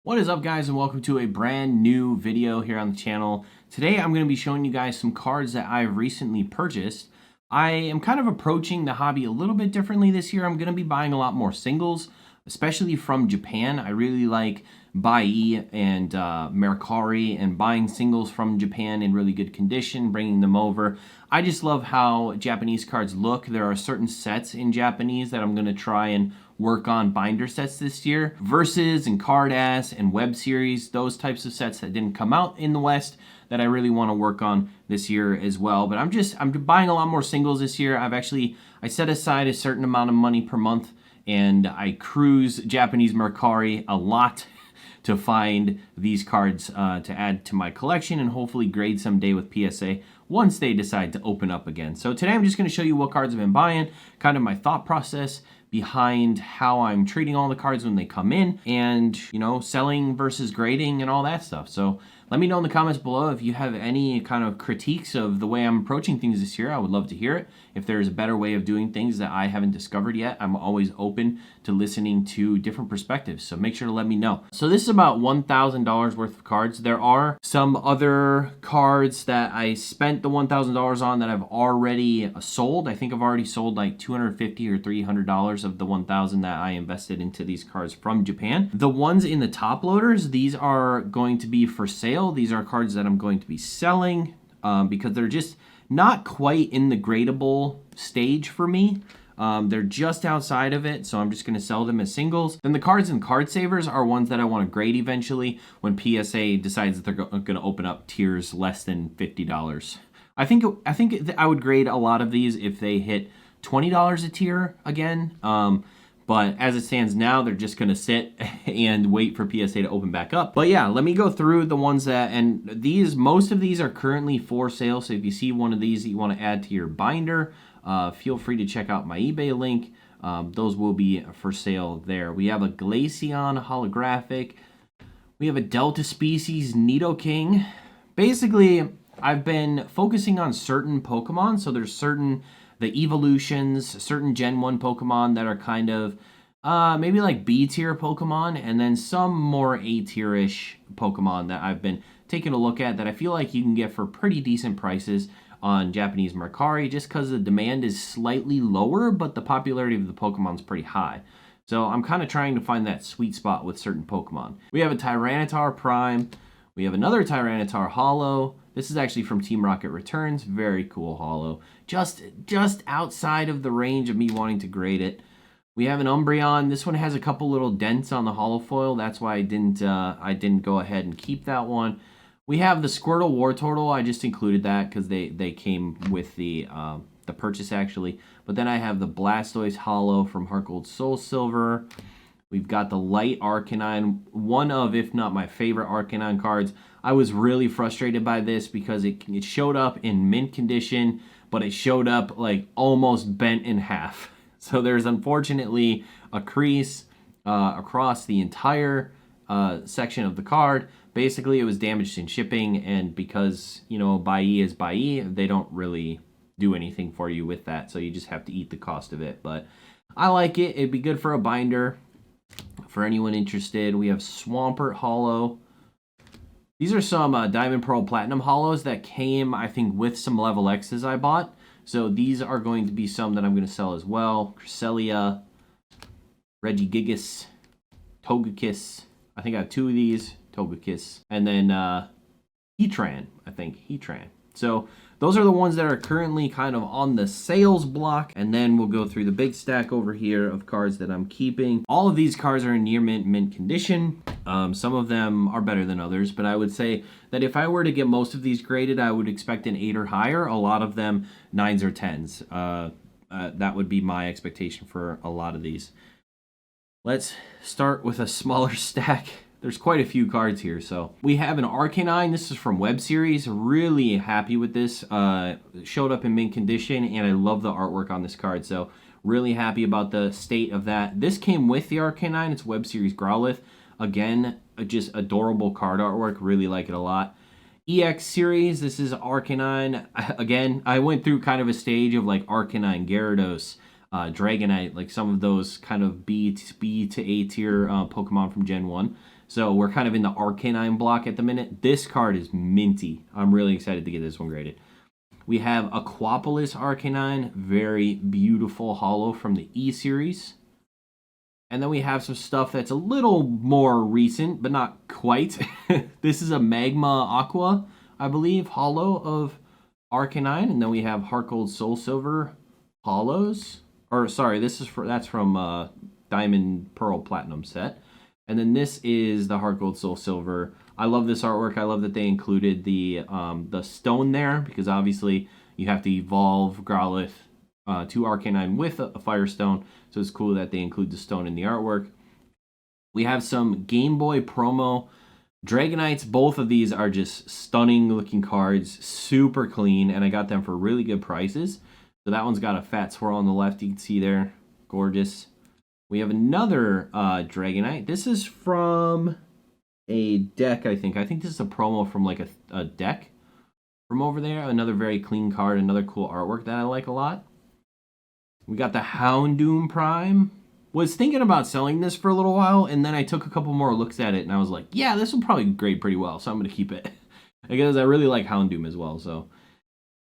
What is up, guys, and welcome to a brand new video here on the channel. Today I'm going to be showing you guys some cards that I've recently purchased. I am kind of approaching the hobby a little bit differently this year. I'm going to be buying a lot more singles, especially from Japan. I really like buyee and mercari, and buying singles from Japan in really good condition, bringing them over. I just love how Japanese cards look. There are certain sets in Japanese that I'm going to try and work on binder sets this year. Versus and Card Ass and Web Series, those types of sets that didn't come out in the West that I really want to work on this year as well. But I'm buying a lot more singles this year. I set aside a certain amount of money per month, and I cruise Japanese mercari a lot to find these cards to add to my collection and hopefully grade someday with PSA once they decide to open up again. So today I'm just going to show you what cards I've been buying, kind of my thought process behind how I'm treating all the cards when they come in, and selling versus grading and all that stuff. So let me know in the comments below if you have any kind of critiques of the way I'm approaching things this year. I would love to hear it. If there's a better way of doing things that I haven't discovered yet, I'm always open to listening to different perspectives. So make sure to let me know. So this is about $1,000 worth of cards. There are some other cards that I spent the $1,000 on that I've already sold. I think I've already sold like $250 or $300 of the $1,000 that I invested into these cards from Japan. The ones in the top loaders, these are going to be for sale. These are cards that I'm going to be selling because they're just not quite in the gradable stage for me. They're just outside of it, so I'm just going to sell them as singles. Then the cards and card savers are ones that I want to grade eventually when PSA decides that they're going to open up tiers less than $50. I think I would grade a lot of these if they hit $20 a tier again. But as it stands now, they're just going to sit and wait for PSA to open back up. But yeah, let me go through the ones that, and most of these are currently for sale. So if you see one of these that you want to add to your binder, feel free to check out my eBay link. Those will be for sale there. We have a Glaceon holographic. We have a Delta Species Nidoking. Basically, I've been focusing on certain Pokemon. So there's the evolutions, certain Gen 1 Pokemon that are kind of maybe like B tier Pokemon, and then some more A tier-ish Pokemon that I've been taking a look at that I feel like you can get for pretty decent prices on Japanese mercari, just because the demand is slightly lower, but the popularity of the Pokemon's pretty high. So I'm kind of trying to find that sweet spot with certain Pokemon. We have a Tyranitar Prime. We have another Tyranitar Holo. This is actually from Team Rocket Returns. Very cool holo. Just outside of the range of me wanting to grade it. We have an Umbreon. This one has a couple little dents on the holofoil. That's why I didn't go ahead and keep that one. We have the Squirtle Wartortle. I just included that because they came with the purchase actually. But then I have the Blastoise Holo from Heart Gold Soul Silver. We've got the Light Arcanine, one of, if not my favorite Arcanine cards. I was really frustrated by this because it showed up in mint condition, but it showed up like almost bent in half. So there's unfortunately a crease across the entire section of the card. Basically, it was damaged in shipping, and because, buyee is buyee, they don't really do anything for you with that, so you just have to eat the cost of it. But I like it. It'd be good for a binder. For anyone interested, we have Swampert Holo. These are some Diamond Pearl Platinum Holos that came, I think, with some Level X's I bought. So these are going to be some that I'm going to sell as well. Cresselia, Regigigas, Togekiss. I think I have two of these. Togekiss. And then Heatran, I think. Heatran. So those are the ones that are currently kind of on the sales block. And then we'll go through the big stack over here of cards that I'm keeping. All of these cards are in near mint condition. Some of them are better than others, but I would say that if I were to get most of these graded, I would expect an 8 or higher. A lot of them 9s or 10s. That would be my expectation for a lot of these. Let's start with a smaller stack. There's quite a few cards here. So we have an Arcanine. This is from Web Series. Really happy with this. Showed up in mint condition, and I love the artwork on this card. So really happy about the state of that. This came with the Arcanine. It's Web Series Growlithe. Again, just adorable card artwork. Really like it a lot. EX Series. This is Arcanine. Again, I went through kind of a stage of like Arcanine, Gyarados, Dragonite, like some of those kind of B to A tier Pokemon from Gen 1. So we're kind of in the Arcanine block at the minute. This card is minty. I'm really excited to get this one graded. We have Aquapolis Arcanine, very beautiful holo from the E series. And then we have some stuff that's a little more recent, but not quite. This is a Magma Aqua, I believe, holo of Arcanine. And then we have Heart Gold Soul Silver holos. Or sorry, that's from Diamond Pearl Platinum set. And then this is the Heart Gold Soul Silver. I love this artwork. I love that they included the stone there, because obviously you have to evolve Growlithe to Arcanine with a Firestone. So it's cool that they include the stone in the artwork. We have some Game Boy promo Dragonites. Both of these are just stunning looking cards, super clean, and I got them for really good prices. So that one's got a fat swirl on the left, you can see there. Gorgeous. We have another Dragonite. This is from a deck, I think. I think this is a promo from like a deck from over there. Another very clean card, another cool artwork that I like a lot. We got the Houndoom Prime. Was thinking about selling this for a little while, and then I took a couple more looks at it, and I was like, yeah, this will probably grade pretty well, so I'm going to keep it. Because I really like Houndoom as well, so.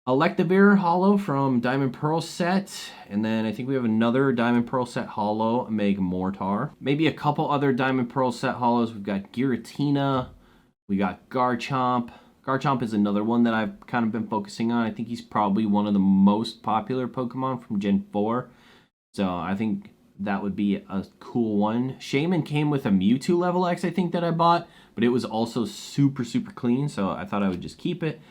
Electivire holo from Diamond Pearl set, and then I think we have another Diamond Pearl set holo, Meg Mortar. Maybe a couple other Diamond Pearl set holos. We've got Giratina, we got Garchomp. Garchomp is another one that I've kind of been focusing on. I think he's probably one of the most popular Pokemon from Gen 4, so I think that would be a cool one. Shaman came with a Mewtwo level X, I think, that I bought, but it was also super, super clean, so I thought I would just keep it.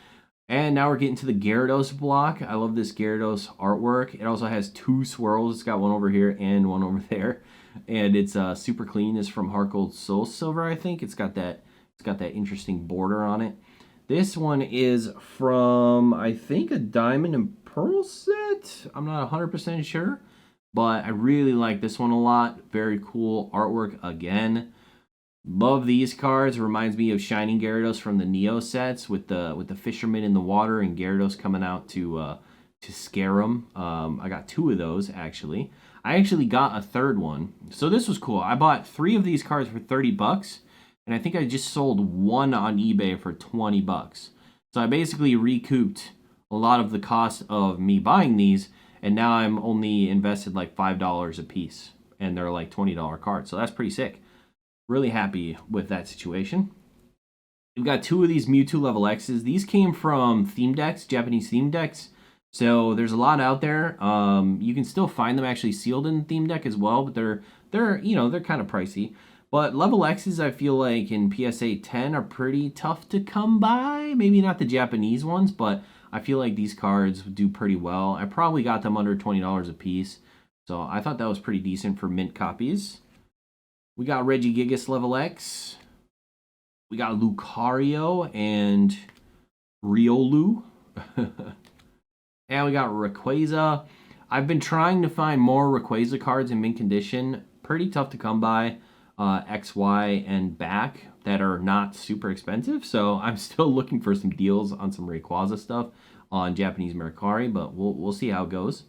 And now we're getting to the Gyarados block. I love this Gyarados artwork. It also has two swirls. It's got one over here and one over there. And it's super clean. It's from Heart Gold Soul Silver, I think. It's got that interesting border on it. This one is from, I think, a Diamond and Pearl set. I'm not 100% sure. But I really like this one a lot. Very cool artwork again. Love these cards. It reminds me of Shining Gyarados from the Neo sets with the fisherman in the water and Gyarados coming out to scare him. I got two of those, actually. I actually got a third one. So this was cool. I bought 3 of these cards for 30 bucks, and I think I just sold one on eBay for 20 bucks. So I basically recouped a lot of the cost of me buying these, and now I'm only invested like $5 a piece, and they're like $20 cards. So that's pretty sick. Really happy with that situation. We've got 2 of these Mewtwo level X's. These came from theme decks, Japanese theme decks. So there's a lot out there. You can still find them actually sealed in the theme deck as well, but they're kind of pricey. But level X's, I feel like in PSA 10 are pretty tough to come by. Maybe not the Japanese ones, but I feel like these cards do pretty well. I probably got them under $20 a piece. So I thought that was pretty decent for mint copies. We got Regigigas level X. We got Lucario and Riolu. And we got Rayquaza. I've been trying to find more Rayquaza cards in mint condition. Pretty tough to come by. X, Y, and back that are not super expensive. So I'm still looking for some deals on some Rayquaza stuff on Japanese Mercari, but we'll see how it goes.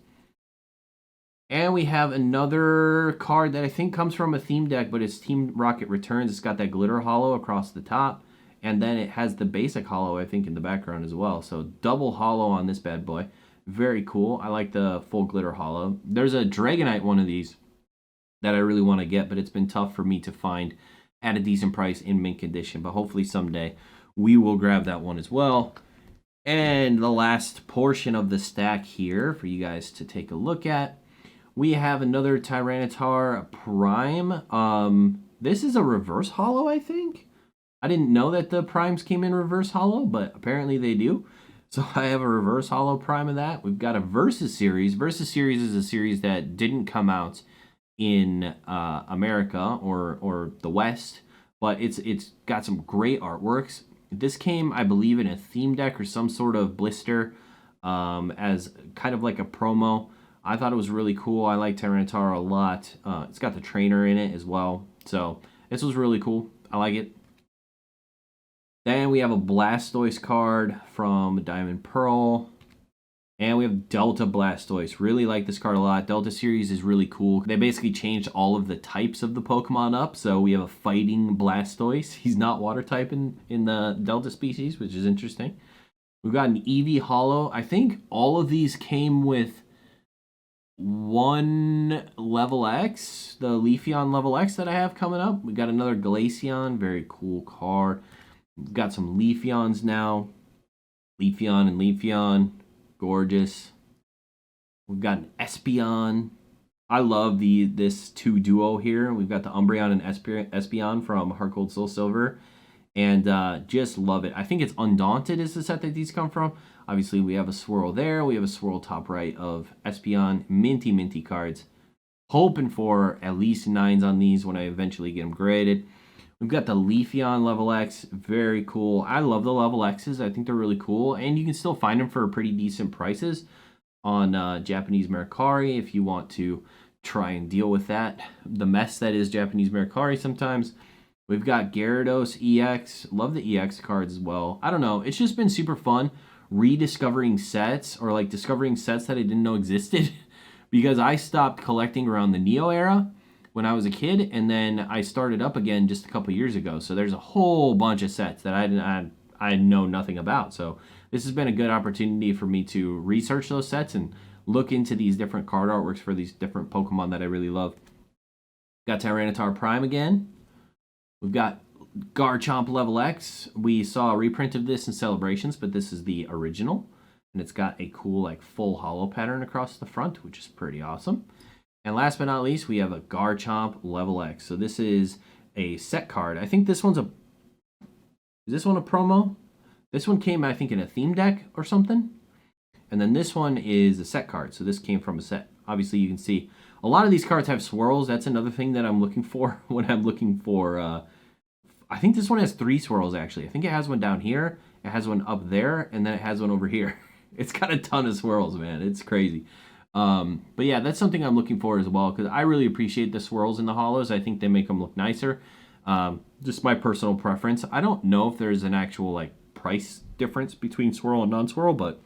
And we have another card that I think comes from a theme deck, but it's Team Rocket Returns. It's got that glitter holo across the top, and then it has the basic holo, I think, in the background as well. So double holo on this bad boy. Very cool. I like the full glitter holo. There's a Dragonite one of these that I really want to get, but it's been tough for me to find at a decent price in mint condition. But hopefully someday we will grab that one as well. And the last portion of the stack here for you guys to take a look at, we have another Tyranitar Prime. This is a reverse holo, I think. I didn't know that the primes came in reverse holo, but apparently they do. So I have a reverse holo prime of that. We've got a Versus series. Versus series is a series that didn't come out in America or the West, but it's got some great artworks. This came, I believe, in a theme deck or some sort of blister as kind of like a promo. I thought it was really cool. I like Tyranitar a lot. It's got the trainer in it as well. So this was really cool. I like it. Then we have a Blastoise card from Diamond Pearl. And we have Delta Blastoise. Really like this card a lot. Delta series is really cool. They basically changed all of the types of the Pokemon up. So we have a fighting Blastoise. He's not water type in the Delta species, which is interesting. We've got an Eevee Holo. I think all of these came with one level X, the Leafeon level X that I have coming up. We got another Glaceon, very cool card. We've got some Leafeons now. Leafeon and Leafeon, gorgeous. We've got an Espeon. I love this two duo here. We've got the Umbreon and Espeon from Heart Gold Soul Silver. And just love it. I think it's Undaunted is the set that these come from. Obviously, we have a swirl there. We have a swirl top right of Espeon. Minty cards. Hoping for at least 9s on these when I eventually get them graded. We've got the Leafeon Level X. Very cool. I love the Level X's. I think they're really cool. And you can still find them for pretty decent prices on Japanese mercari if you want to try and deal with that. The mess that is Japanese mercari sometimes. We've got Gyarados EX. Love the EX cards as well. I don't know. It's just been super fun rediscovering sets or like discovering sets that I didn't know existed because I stopped collecting around the Neo era when I was a kid, and then I started up again just a couple years ago. So there's a whole bunch of sets that I know nothing about. So this has been a good opportunity for me to research those sets and look into these different card artworks for these different Pokemon that I really love. Got Tyranitar Prime again. We've got Garchomp Level X. We saw a reprint of this in Celebrations, but this is the original. And it's got a cool like full hollow pattern across the front, which is pretty awesome. And last but not least, we have a Garchomp Level X. So this is a set card. I think this one's is this one a promo? This one came, I think, in a theme deck or something. And then this one is a set card. So this came from a set. Obviously, you can see a lot of these cards have swirls. That's another thing that I'm looking for when I'm looking for... I think this one has 3 swirls, actually. I think it has one down here, it has one up there, and then it has one over here. It's got a ton of swirls, man. It's crazy. But yeah, that's something I'm looking for as well, because I really appreciate the swirls in the holos. I think they make them look nicer. Just my personal preference. I don't know if there's an actual like price difference between swirl and non-swirl, but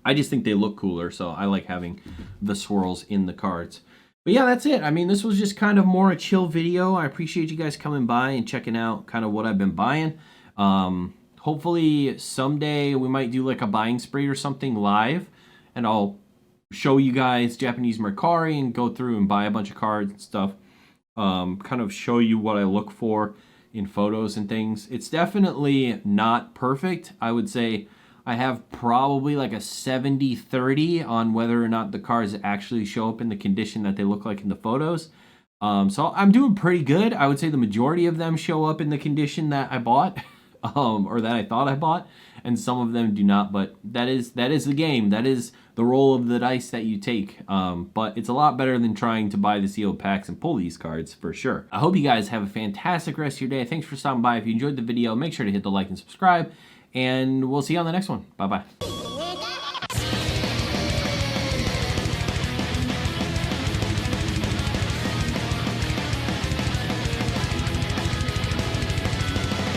I just think they look cooler, so I like having the swirls in the cards. But yeah, that's it. I mean, this was just kind of more a chill video. I appreciate you guys coming by and checking out kind of what I've been buying. Hopefully someday we might do like a buying spree or something live, and I'll show you guys Japanese mercari and go through and buy a bunch of cards and stuff. Kind of show you what I look for in photos and things. It's definitely not perfect. I would say I have probably like a 70-30 on whether or not the cards actually show up in the condition that they look like in the photos. So I'm doing pretty good. I would say the majority of them show up in the condition that I bought, or that I thought I bought, and some of them do not, but that is the game. That is the roll of the dice that you take. But it's a lot better than trying to buy the sealed packs and pull these cards for sure. I hope you guys have a fantastic rest of your day. Thanks for stopping by. If you enjoyed the video, make sure to hit the like and subscribe, and we'll see you on the next one. Bye-bye.